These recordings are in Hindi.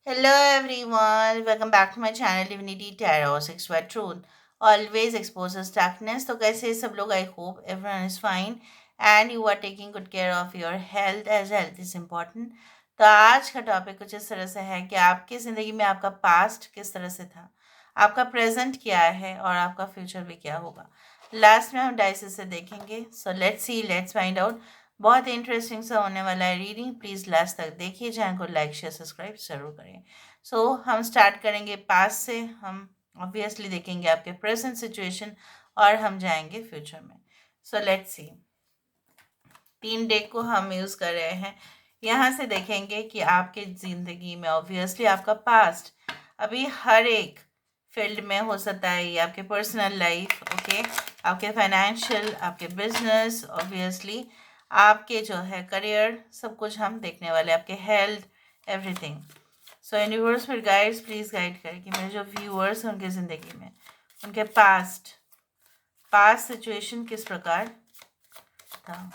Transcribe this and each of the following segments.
Hello everyone, welcome back to my channel Divinity Tarot 6 by Truth. Always exposes darkness. तो कैसे सब लोग I hope everyone is fine and you are taking good care of your health as health is important. तो आज का टॉपिक कुछ इस तरह से है कि आपकी ज़िंदगी में आपका पास्ट किस तरह से था, आपका प्रेजेंट क्या है और आपका फ्यूचर भी क्या होगा। लास्ट में हम डाइसेस से देखेंगे। So let's see, let's find out. बहुत इंटरेस्टिंग सा होने वाला है रीडिंग। प्लीज़ लास्ट तक देखिए, चैनल को लाइक शेयर सब्सक्राइब ज़रूर करें। हम स्टार्ट करेंगे पास्ट से। हम ऑब्वियसली देखेंगे आपके प्रेजेंट सिचुएशन और हम जाएंगे फ्यूचर में। So let's see. 3 डेक को हम यूज़ कर रहे हैं। यहाँ से देखेंगे कि आपके ज़िंदगी में ऑब्वियसली आपका पास्ट अभी हर एक फील्ड में हो सकता है। ये आपके पर्सनल लाइफ, ओके, आपके फाइनेंशियल, आपके बिजनेस, ऑब्वियसली आपके जो है करियर, सब कुछ हम देखने वाले, आपके हेल्थ, एवरीथिंग। सो यूनिवर्स फिर गाइड्स प्लीज़ गाइड करें कि मेरे जो व्यूअर्स हैं उनकी ज़िंदगी में उनके पास्ट सिचुएशन किस प्रकार था,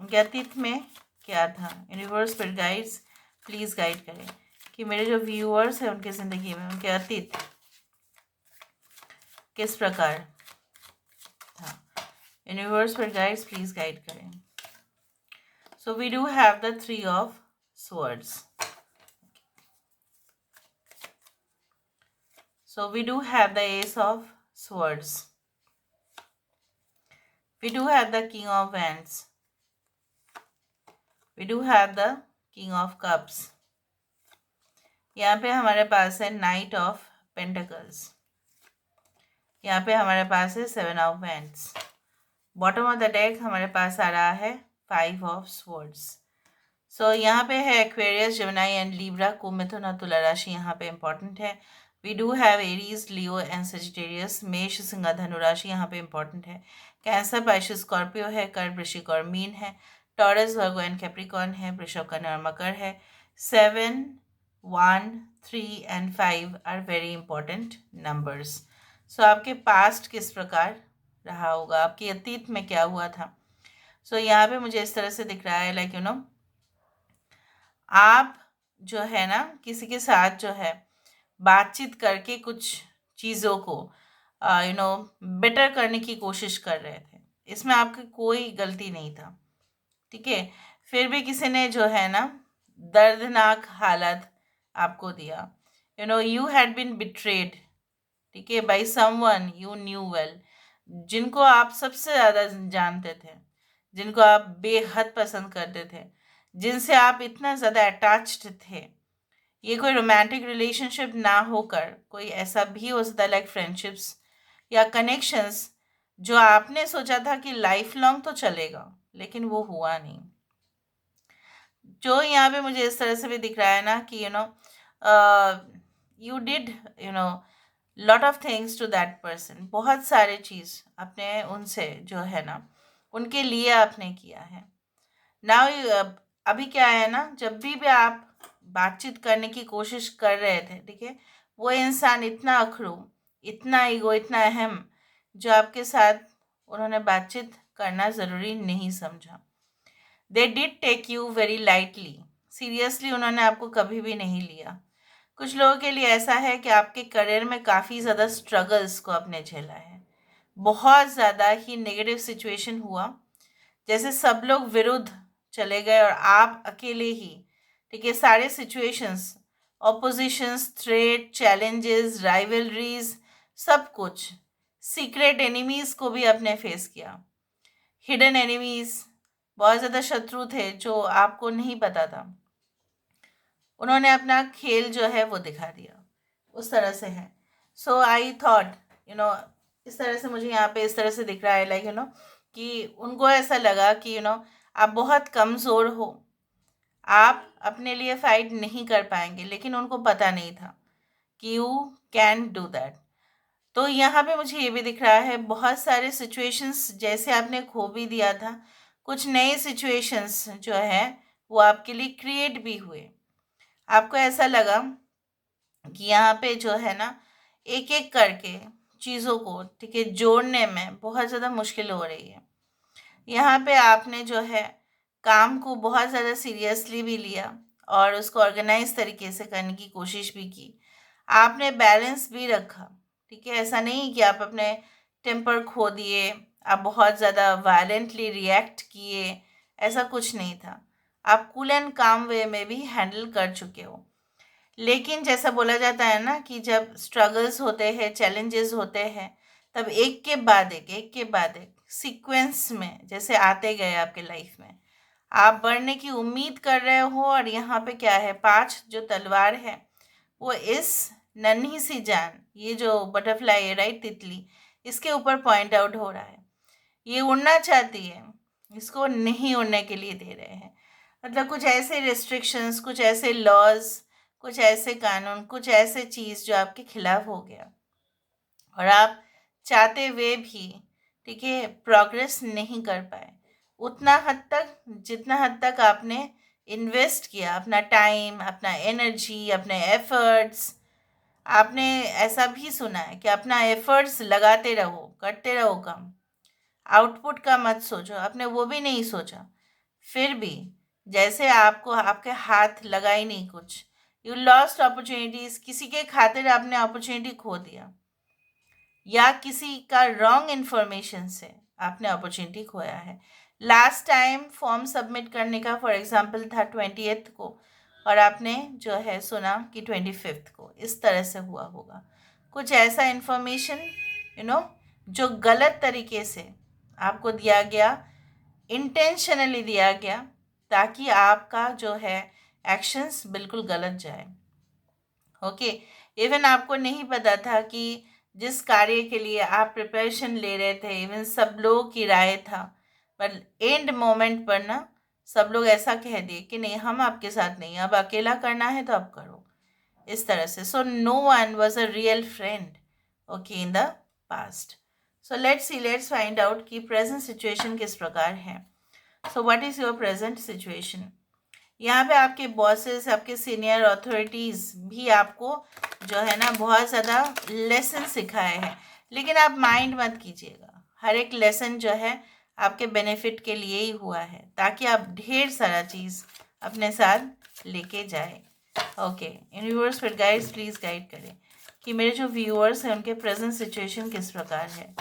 उनके अतीत में क्या था। यूनिवर्स फिर गाइड्स प्लीज़ गाइड करें कि मेरे जो व्यूअर्स हैं उनकी ज़िंदगी में उनके अतीत किस प्रकार था। यूनिवर्स फिर गाइड्स प्लीज़ गाइड करें। So we do have the 3 of Swords. So we do have the Ace of Swords. We do have the King of Wands. We do have the King of Cups. यहाँ पे हमारे पास है Knight of Pentacles. यहाँ पे हमारे पास है 7 of Wands. Bottom of the deck हमारे पास आ रहा है 5 of Swords. सो यहाँ पे है Aquarius, Gemini and Libra, Kumbh, Mithun और तुला राशि यहाँ पे इंपॉर्टेंट है। We do have Aries, Leo and Sagittarius, Mesh, Singh, धनु राशि यहाँ पे इंपॉर्टेंट है। कैंसर, पाइसेस, स्कॉर्पियो है, कर्क, वृश्चिक और मीन है। टॉरस, वर्गो एंड कैप्रिकॉर्न है। वृषभ, कन्या और मकर है। 7, 1, 3 and 5 are very important numbers. So आपके पास्ट किस प्रकार रहा होगा, आपके अतीत में क्या हुआ था। सो यहाँ पे मुझे इस तरह से दिख रहा है, लाइक आप जो है ना किसी के साथ जो है बातचीत करके कुछ चीज़ों को बेटर करने की कोशिश कर रहे थे। इसमें आपकी कोई गलती नहीं था, ठीक है। फिर भी किसी ने जो है ना दर्दनाक हालत आपको दिया। यू हैड बीन बिट्रेड, ठीक है, by someone you new well, जिनको आप सबसे ज़्यादा जानते थे, जिनको आप बेहद पसंद करते थे, जिनसे आप इतना ज़्यादा अटैच्ड थे। ये कोई रोमांटिक रिलेशनशिप ना होकर कोई ऐसा भी हो सकता है, लाइक फ्रेंडशिप्स या कनेक्शंस, जो आपने सोचा था कि लाइफ लॉन्ग तो चलेगा, लेकिन वो हुआ नहीं। जो यहाँ पे मुझे इस तरह से भी दिख रहा है ना कि you did lot of things to that person, बहुत सारे चीज़ आपने उनसे जो है ना उनके लिए आपने किया है। नाउ अभी क्या है ना, जब भी आप बातचीत करने की कोशिश कर रहे थे, ठीक है, वो इंसान इतना अखरू, इतना ईगो, इतना अहम, जो आपके साथ उन्होंने बातचीत करना ज़रूरी नहीं समझा। They did take you very lightly, seriously उन्होंने आपको कभी भी नहीं लिया। कुछ लोगों के लिए ऐसा है कि आपके करियर में काफ़ी ज़्यादा स्ट्रगल्स को आपने झेला है, बहुत ज़्यादा ही नेगेटिव सिचुएशन हुआ, जैसे सब लोग विरुद्ध चले गए और आप अकेले ही, ठीक है, सारे situations, opposition's, threat, challenges, rivalries, सब कुछ, सीक्रेट एनिमीज़ को भी आपने फेस किया, हिडन एनिमीज़, बहुत ज़्यादा शत्रु थे जो आपको नहीं पता था, उन्होंने अपना खेल जो है वो दिखा दिया, उस तरह से है। सो आई थॉट यू नो इस तरह से मुझे यहाँ पे इस तरह से दिख रहा है, लाइक कि उनको ऐसा लगा कि आप बहुत कमज़ोर हो, आप अपने लिए फाइट नहीं कर पाएंगे, लेकिन उनको पता नहीं था कि यू कैन डू दैट। तो यहाँ पे मुझे ये भी दिख रहा है, बहुत सारे सिचुएशंस जैसे आपने खो भी दिया था, कुछ नए सिचुएशंस जो है वो आपके लिए क्रिएट भी हुए। आपको ऐसा लगा कि यहाँ पे जो है ना एक एक करके चीज़ों को, ठीक है, जोड़ने में बहुत ज़्यादा मुश्किल हो रही है। यहाँ पे आपने जो है काम को बहुत ज़्यादा सीरियसली भी लिया, और उसको ऑर्गेनाइज तरीके से करने की कोशिश भी की। आपने बैलेंस भी रखा, ठीक है? ऐसा नहीं कि आप अपने टेम्पर खो दिए, आप बहुत ज़्यादा वायलेंटली रिएक्ट किए, ऐसा कुछ नहीं था। आप कूल एंड काम वे में भी हैंडल कर चुके हो। लेकिन जैसा बोला जाता है ना कि जब स्ट्रगल्स होते हैं, चैलेंजेस होते हैं, तब एक के बाद एक सीक्वेंस में जैसे आते गए आपके लाइफ में, आप बढ़ने की उम्मीद कर रहे हो, और यहाँ पे क्या है, 5 जो तलवार है वो इस नन्ही सी जान, ये जो बटरफ्लाई है, राइट, तितली, इसके ऊपर पॉइंट आउट हो रहा है। ये उड़ना चाहती है, इसको नहीं उड़ने के लिए दे रहे हैं। मतलब कुछ ऐसे रिस्ट्रिक्शंस, कुछ ऐसे लॉज, कुछ ऐसे कानून, कुछ ऐसे चीज़ जो आपके खिलाफ हो गया, और आप चाहते हुए भी, ठीक है, प्रोग्रेस नहीं कर पाए उतना हद तक जितना हद तक आपने इन्वेस्ट किया, अपना टाइम, अपना एनर्जी, अपने एफर्ट्स। आपने ऐसा भी सुना है कि अपना एफर्ट्स लगाते रहो, करते रहो काम, आउटपुट का मत सोचो, आपने वो भी नहीं सोचा। फिर भी जैसे आपको आपके हाथ लगा ही नहीं कुछ, यू लॉस्ट अपॉर्चुनिटीज, किसी के खातिर आपने अपॉर्चुनिटी खो दिया, या किसी का रॉन्ग इन्फॉर्मेशन से आपने अपॉर्चुनिटी खोया है। लास्ट टाइम फॉर्म सबमिट करने का फॉर एग्जांपल था 20th को, और आपने जो है सुना कि 25th को, इस तरह से हुआ होगा। कुछ ऐसा इन्फॉर्मेशन जो गलत तरीके से आपको दिया गया, इंटेंशनली दिया गया, ताकि आपका जो है एक्शंस बिल्कुल गलत जाए। ओके, इवन आपको नहीं पता था कि जिस कार्य के लिए आप प्रिपरेशन ले रहे थे, इवन सब लोगों की राय था, पर एंड मोमेंट पर ना सब लोग ऐसा कह दिए कि नहीं, हम आपके साथ नहीं, अब अकेला करना है तो आप करो, इस तरह से। So no one was a real friend, okay, in the past. So let's find out कि प्रेजेंट सिचुएशन किस प्रकार है। So what is your present situation? यहाँ पे आपके बॉसेस, आपके सीनियर अथॉरिटीज़ भी आपको जो है ना बहुत ज़्यादा लेसन सिखाए हैं, लेकिन आप माइंड मत कीजिएगा। हर एक लेसन जो है आपके बेनिफिट के लिए ही हुआ है, ताकि आप ढेर सारा चीज़ अपने साथ लेके जाए। ओके, इन व्यूअर्स फिर गाइड्स प्लीज़ गाइड करें कि मेरे जो व्यूअर्स हैं उनके प्रेजेंट सिचुएशन किस प्रकार है।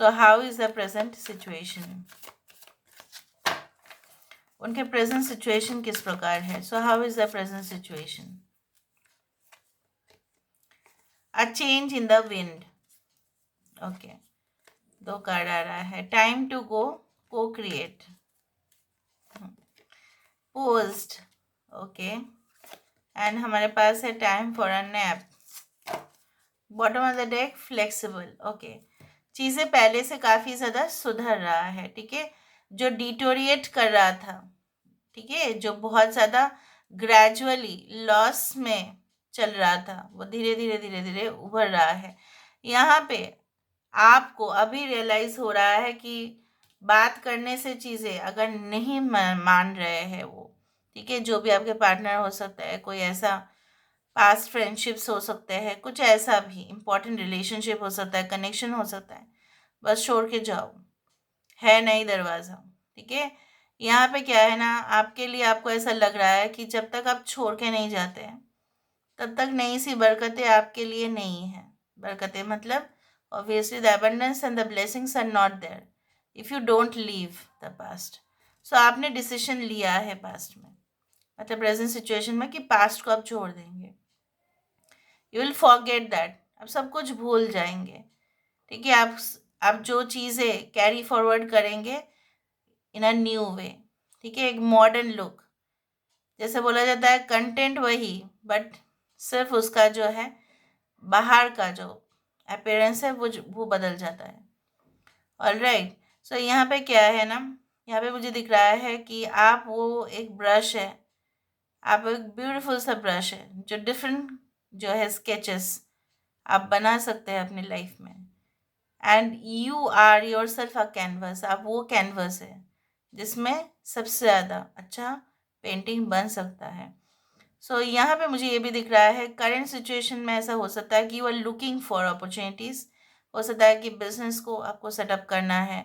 So how is the present situation? उनके प्रेजेंट सिचुएशन किस प्रकार है? So how is the present situation? A change in the wind, okay, 2 card आ रहा है। टाइम टू गो, को क्रिएट, पोज्ड, ओके, एंड हमारे पास है time for a nap. Bottom of the deck flexible, okay, चीज़ें पहले से काफ़ी ज़्यादा सुधर रहा है, ठीक है। जो डिटोरिएट कर रहा था, ठीक है, जो बहुत ज़्यादा ग्रेजुअली लॉस में चल रहा था, वो धीरे धीरे धीरे धीरे उभर रहा है। यहाँ पे आपको अभी रियलाइज़ हो रहा है कि बात करने से चीज़ें अगर नहीं मान रहे हैं वो, ठीक है, जो भी आपके पार्टनर हो सकता है, कोई ऐसा पास्ट फ्रेंडशिप्स हो सकते हैं, कुछ ऐसा भी इम्पोर्टेंट रिलेशनशिप हो सकता है, कनेक्शन हो सकता है, बस छोड़ के जाओ, है नहीं दरवाज़ा, ठीक है। यहाँ पे क्या है ना, आपके लिए आपको ऐसा लग रहा है कि जब तक आप छोड़ के नहीं जाते हैं, तब तक नई सी बरकतें आपके लिए नहीं हैं। बरकतें मतलब obviously the abundance and the blessings are not there if you don't leave the past. So आपने डिसीजन लिया है पास्ट में, मतलब प्रेजेंट सिचुएशन में, कि पास्ट को आप छोड़ देंगे। यू विल फॉरगेट दैट, आप सब कुछ भूल जाएंगे, ठीक है। आप जो चीज़ें कैरी फॉरवर्ड करेंगे इन अ न्यू वे, ठीक है, एक मॉडर्न लुक। जैसे बोला जाता है कंटेंट वही, बट सिर्फ उसका जो है बाहर का जो अपीयरेंस है वो बदल जाता है। ऑलराइट, सो यहाँ पे क्या है ना, यहाँ पे मुझे दिख रहा है कि आप वो एक ब्रश है, आप एक ब्यूटीफुल सा ब्रश है जो डिफरेंट जो है स्केचेस आप बना सकते हैं अपनी लाइफ में। And you are yourself a canvas, आप वो कैनवस है जिसमें सबसे ज़्यादा अच्छा पेंटिंग बन सकता है। सो यहाँ पे मुझे ये भी दिख रहा है करेंट सिचुएशन में ऐसा हो सकता है कि you are looking for opportunities. हो सकता है कि बिजनेस को आपको सेटअप करना है,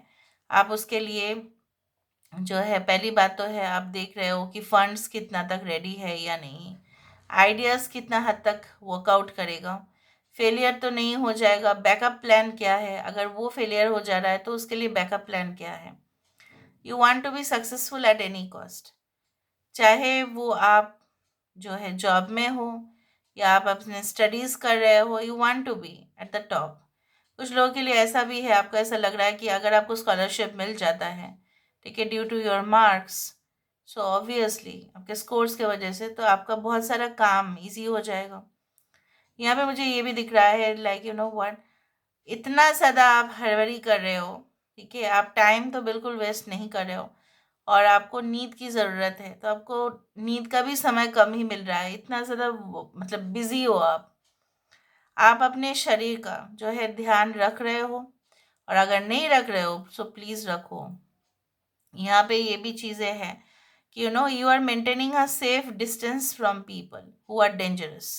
आप उसके लिए जो है पहली बात तो है आप देख रहे हो कि फंड्स कितना तक रेडी है या नहीं, आइडियाज़ कितना हद तक वर्कआउट करेगा, फेलियर तो नहीं हो जाएगा, बैकअप प्लान क्या है, अगर वो फेलियर हो जा रहा है तो उसके लिए बैकअप प्लान क्या है। You want to be successful at any cost, चाहे वो आप जो है जॉब में हो या आप अपने स्टडीज़ कर रहे हो, you want to be at the top. कुछ लोगों के लिए ऐसा भी है, आपको ऐसा लग रहा है कि अगर आपको स्कॉलरशिप मिल जाता है, ठीक है, due to your marks, so obviously आपके स्कोर्स की वजह से तो आपका बहुत सारा काम इजी हो जाएगा। यहाँ पे मुझे ये भी दिख रहा है लाइक यू नो व्हाट, इतना ज़्यादा आप हड़बड़ी कर रहे हो, ठीक है, आप टाइम तो बिल्कुल वेस्ट नहीं कर रहे हो और आपको नींद की ज़रूरत है, तो आपको नींद का भी समय कम ही मिल रहा है, इतना ज़्यादा मतलब बिजी हो आप अपने शरीर का जो है ध्यान रख रहे हो, और अगर नहीं रख रहे हो सो प्लीज़ रखो। यहाँ पे ये भी चीज़ें हैं कि you are maintaining a safe distance from people who are dangerous.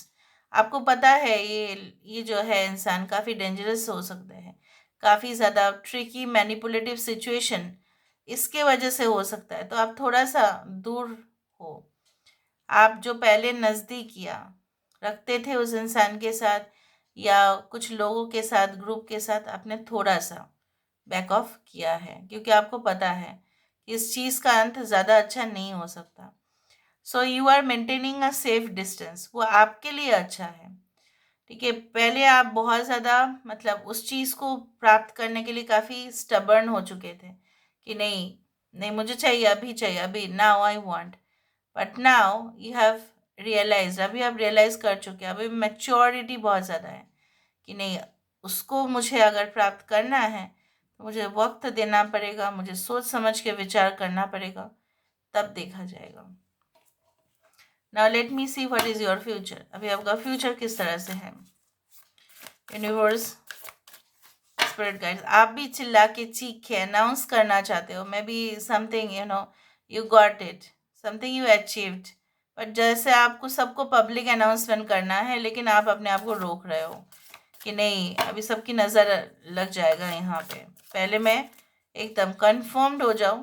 आपको पता है ये जो है इंसान काफ़ी डेंजरस हो सकते हैं, काफ़ी ज़्यादा ट्रिकी मैनिपुलेटिव सिचुएशन इसके वजह से हो सकता है, तो आप थोड़ा सा दूर हो। आप जो पहले नज़दीकियाँ रखते थे उस इंसान के साथ या कुछ लोगों के साथ, ग्रुप के साथ, आपने थोड़ा सा बैक ऑफ किया है क्योंकि आपको पता है कि इस चीज़ का अंत ज़्यादा अच्छा नहीं हो सकता। So you are maintaining a safe distance, वो आपके लिए अच्छा है, ठीक है। पहले आप बहुत ज़्यादा मतलब उस चीज़ को प्राप्त करने के लिए काफ़ी स्टबर्न हो चुके थे कि नहीं, नहीं मुझे चाहिए, अभी चाहिए, अभी now I want, but now you have realise, अभी आप रियलाइज कर चुके हैं, अभी मैच्योरिटी बहुत ज़्यादा है कि नहीं, उसको मुझे अगर प्राप्त करना है तो मुझे वक्त देना पड़ेगा, मुझे सोच समझ के विचार करना पड़ेगा, तब देखा जाएगा। Now let me see what is your future, अभी आपका फ्यूचर किस तरह से है। यूनिवर्स, स्पिरिट गाइड्स, आप भी चिल्ला के चीख के अनाउंस करना चाहते हो, may be something you got it, something you achieved, but जैसे आपको सबको पब्लिक अनाउंसमेंट करना है लेकिन आप अपने आप को रोक रहे हो कि नहीं, अभी सबकी नज़र लग जाएगा यहाँ पे, पहले मैं एकदम कन्फर्म्ड हो जाऊँ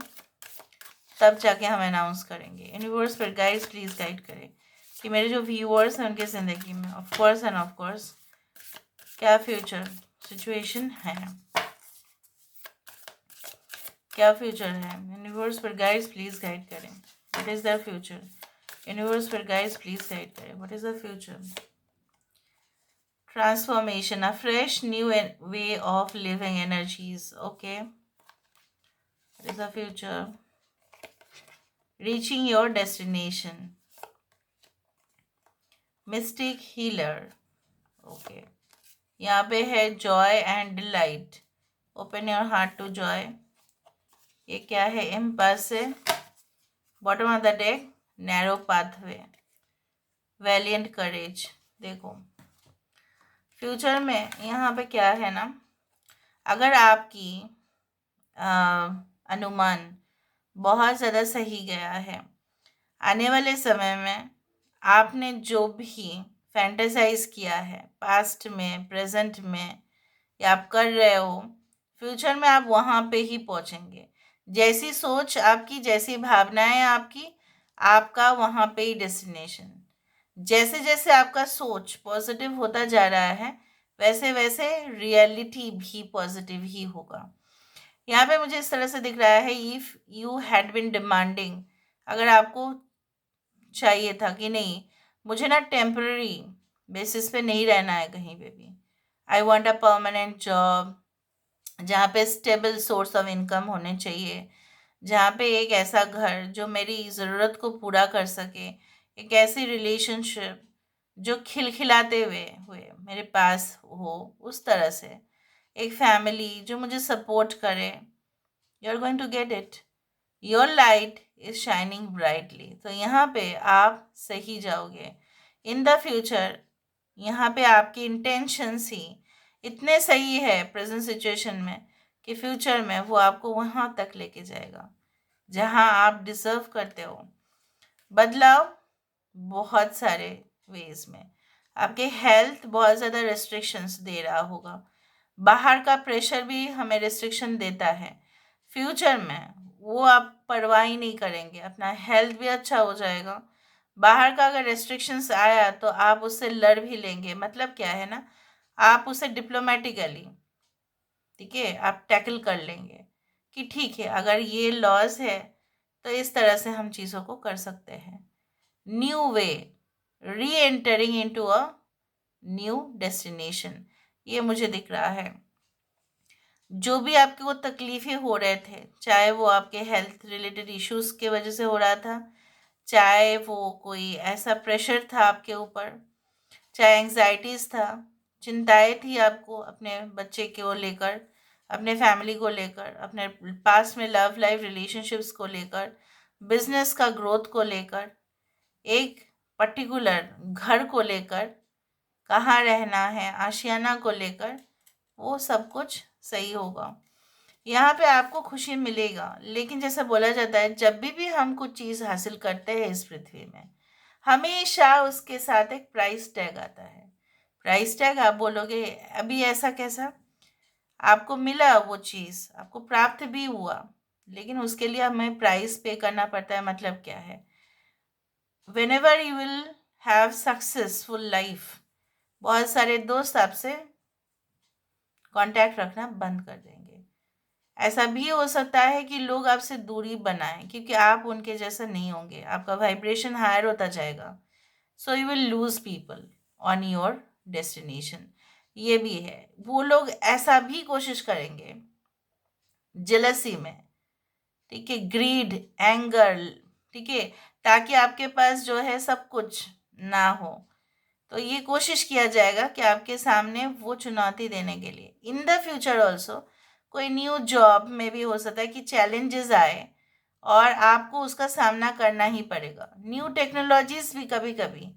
तब जाके हम अनाउंस करेंगे। यूनिवर्स पर गाइड्स प्लीज़ गाइड करें कि मेरे जो व्यूअर्स हैं उनकी ज़िंदगी में ऑफ कोर्स क्या फ्यूचर सिचुएशन है, क्या फ्यूचर है। यूनिवर्स पर गाइड्स प्लीज़ गाइड करें, what is the future. Universe पर गाइड्स प्लीज़ गाइड करें, what is the future. Transformation, a fresh new way of living energies, okay, what is the future. Reaching your destination, mystic healer, okay, यहाँ पे है joy and delight, open your heart to joy, ये क्या है, impulsive, bottom of the deck, narrow pathway, valiant courage। देखो फ्यूचर में यहाँ पे क्या है ना, अगर आपकी अनुमान बहुत ज़्यादा सही गया है, आने वाले समय में आपने जो भी फैंटेसाइज किया है पास्ट में, प्रेजेंट में, या आप कर रहे हो, फ्यूचर में आप वहाँ पे ही पहुँचेंगे। जैसी सोच आपकी, जैसी भावनाएं आपकी, आपका वहाँ पे ही डेस्टिनेशन। जैसे जैसे आपका सोच पॉजिटिव होता जा रहा है वैसे वैसे रियलिटी भी पॉजिटिव ही होगा। यहाँ पे मुझे इस तरह से दिख रहा है, if you had been demanding, अगर आपको चाहिए था कि नहीं, मुझे ना टेम्पररी बेसिस पे नहीं रहना है कहीं पे भी, I want a permanent job जहाँ पे स्टेबल सोर्स ऑफ इनकम होने चाहिए, जहाँ पे एक ऐसा घर जो मेरी ज़रूरत को पूरा कर सके, एक ऐसी रिलेशनशिप जो खिलखिलाते हुए मेरे पास हो, उस तरह से एक फैमिली जो मुझे सपोर्ट करे, you are going to get it, your light is shining brightly. तो यहाँ पे आप सही जाओगे इन द फ्यूचर। यहाँ पे आपकी इंटेंशंस ही इतने सही है प्रेजेंट सिचुएशन में कि फ्यूचर में वो आपको वहाँ तक लेके जाएगा जहाँ आप डिज़र्व करते हो। बदलाव बहुत सारे वेज में, आपके हेल्थ बहुत ज़्यादा रिस्ट्रिक्शंस दे रहा होगा, बाहर का प्रेशर भी हमें रिस्ट्रिक्शन देता है, फ्यूचर में वो आप परवाह ही नहीं करेंगे, अपना हेल्थ भी अच्छा हो जाएगा। बाहर का अगर रेस्ट्रिक्शंस आया तो आप उससे लड़ भी लेंगे, मतलब क्या है ना, आप उसे डिप्लोमेटिकली, ठीक है, आप टैकल कर लेंगे कि ठीक है, अगर ये लॉज है तो इस तरह से हम चीज़ों को कर सकते हैं। न्यू वे, री entering into a new destination, ये मुझे दिख रहा है। जो भी आपको तकलीफ़ें हो रहे थे, चाहे वो आपके हेल्थ रिलेटेड इश्यूज़ की वजह से हो रहा था, चाहे वो कोई ऐसा प्रेशर था आपके ऊपर, चाहे एंग्जाइटीज़ था, चिंताएँ थी आपको अपने बच्चे को लेकर, अपने फैमिली को लेकर, अपने पास में लव लाइफ रिलेशनशिप्स को लेकर, बिज़नेस का ग्रोथ को लेकर, एक पर्टिकुलर घर को लेकर, कहाँ रहना है, आशियाना को लेकर, वो सब कुछ सही होगा। यहाँ पे आपको खुशी मिलेगा, लेकिन जैसा बोला जाता है, जब भी हम कुछ चीज़ हासिल करते हैं इस पृथ्वी में, हमेशा उसके साथ एक प्राइस टैग आता है। प्राइस टैग, आप बोलोगे अभी ऐसा कैसा? आपको मिला वो चीज़, आपको प्राप्त भी हुआ, लेकिन उसके लिए हमें प्राइस पे करना पड़ता है। मतलब क्या है? Whenever you will have successful life, बहुत सारे दोस्त आपसे कांटेक्ट रखना बंद कर देंगे। ऐसा भी हो सकता है कि लोग आपसे दूरी बनाएं, क्योंकि आप उनके जैसा नहीं होंगे, आपका वाइब्रेशन हायर होता जाएगा। So you will lose people on your destination. ये भी है, वो लोग ऐसा भी कोशिश करेंगे जेलसी में, ठीक है, ग्रीड, एंगर, ठीक है, ताकि आपके पास जो है सब कुछ ना हो। तो ये कोशिश किया जाएगा कि आपके सामने वो चुनौती देने के लिए इन द फ्यूचर ऑल्सो, कोई न्यू जॉब में भी हो सकता है कि चैलेंजेस आए और आपको उसका सामना करना ही पड़ेगा। न्यू टेक्नोलॉजीज भी कभी कभी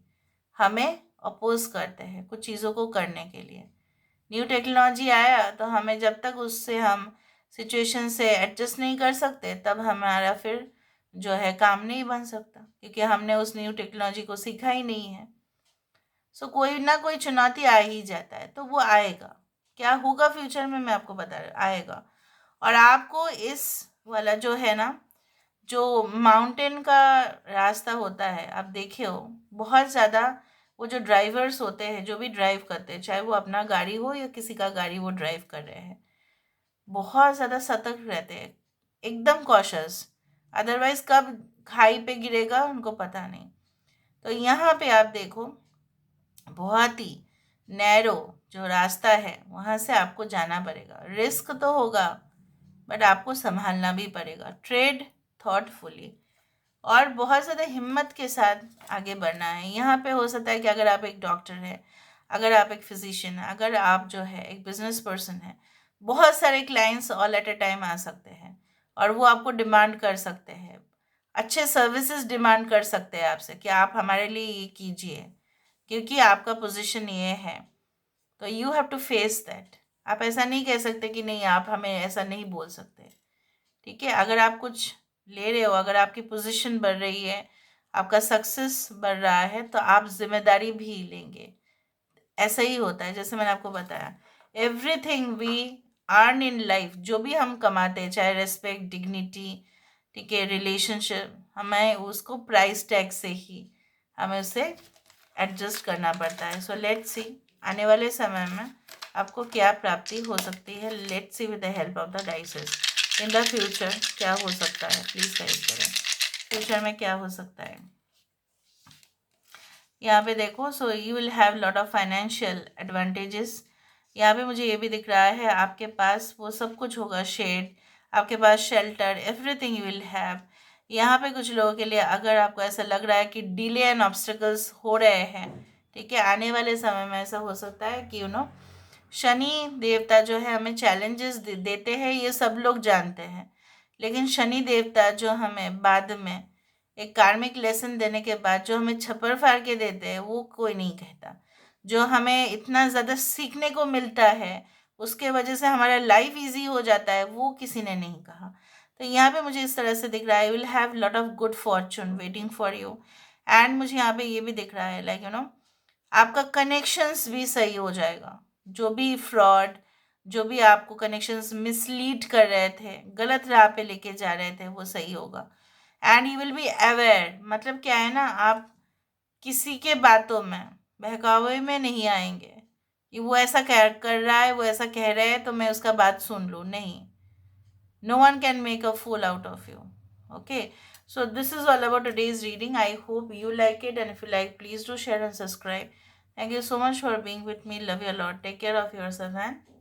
हमें अपोज करते हैं कुछ चीज़ों को करने के लिए। न्यू टेक्नोलॉजी आया तो हमें, जब तक उससे हम सिचुएशन से एडजस्ट नहीं कर सकते, तब हमारा फिर जो है काम नहीं बन सकता, क्योंकि हमने उस न्यू टेक्नोलॉजी को सीखा ही नहीं है। सो कोई ना कोई चुनौती आ ही जाता है, तो वो आएगा। क्या होगा फ्यूचर में, मैं आपको बता रही हूँ, आएगा। और आपको इस वाला जो है ना, जो माउंटेन का रास्ता होता है, आप देखे हो बहुत ज़्यादा, वो जो ड्राइवर्स होते हैं, जो भी ड्राइव करते हैं, चाहे वो अपना गाड़ी हो या किसी का गाड़ी वो ड्राइव कर रहे हैं, बहुत ज़्यादा सतर्क रहते हैं, एकदम कॉशस। अदरवाइज कब खाई पे गिरेगा उनको पता नहीं। तो यहाँ पे आप देखो, बहुत ही नैरो जो रास्ता है, वहाँ से आपको जाना पड़ेगा। रिस्क तो होगा, बट आपको संभालना भी पड़ेगा। ट्रेड थॉटफुली और बहुत ज़्यादा हिम्मत के साथ आगे बढ़ना है। यहाँ पे हो सकता है कि अगर आप एक डॉक्टर हैं, अगर आप एक फिजिशियन हैं, अगर आप जो है एक बिजनेस पर्सन हैं, बहुत सारे clients all at a time आ सकते हैं और वो आपको डिमांड कर सकते हैं, अच्छे सर्विसेज डिमांड कर सकते हैं आपसे कि आप हमारे लिए ये कीजिए, क्योंकि आपका पोजीशन ये है। तो you have to face that. आप ऐसा नहीं कह सकते कि नहीं, आप हमें ऐसा नहीं बोल सकते, ठीक है। अगर आप कुछ ले रहे हो, अगर आपकी पोजीशन बढ़ रही है, आपका सक्सेस बढ़ रहा है, तो आप जिम्मेदारी भी लेंगे। ऐसा ही होता है, जैसे मैंने आपको बताया, everything we earn in life, जो भी हम कमाते हैं, चाहे रेस्पेक्ट, डिग्निटी, ठीक है, रिलेशनशिप, हमें उसको प्राइस टैग से ही हमें उसे एडजस्ट करना पड़ता है। सो लेट्स सी आने वाले समय में आपको क्या प्राप्ति हो सकती है। Let's see with the help of the dices in the future क्या हो सकता है। प्लीज़ गाइड करें, फ्यूचर में क्या हो सकता है। यहाँ पे देखो, so you will have lot of financial advantages. यहाँ पे मुझे ये भी दिख रहा है, आपके पास वो सब कुछ होगा, शेड, आपके पास shelter, everything you will have. यहाँ पे कुछ लोगों के लिए, अगर आपको ऐसा लग रहा है कि डिले एंड ऑब्स्टिकल्स हो रहे हैं, ठीक है, आने वाले समय में ऐसा हो सकता है कि शनि देवता जो है हमें चैलेंजेस देते हैं, ये सब लोग जानते हैं। लेकिन शनि देवता जो हमें बाद में एक कार्मिक लेसन देने के बाद जो हमें छप्पर फाड़ के देते हैं, वो कोई नहीं कहता। जो हमें इतना ज़्यादा सीखने को मिलता है, उसके वजह से हमारा लाइफ इजी हो जाता है, वो किसी ने नहीं कहा। तो यहाँ पे मुझे इस तरह से दिख रहा है, you will have lot of good Fortune waiting for you. And मुझे यहाँ पे ये भी दिख रहा है, लाइक आपका कनेक्शंस भी सही हो जाएगा। जो भी फ्रॉड, जो भी आपको कनेक्शंस मिसलीड कर रहे थे, गलत राह पे लेके जा रहे थे, वो सही होगा। And you will be aware, मतलब क्या है ना, आप किसी के बातों में, बहकावे में नहीं आएंगे कि वो ऐसा कह कर रहा है, वो ऐसा कह रहा है तो मैं उसका बात सुन लूँ, नहीं। No one can make a fool out of you. Okay. So this is all about today's reading. I hope you like it, and if you like, please do share and subscribe. Thank you so much for being with me. Love you a lot. Take care of yourself and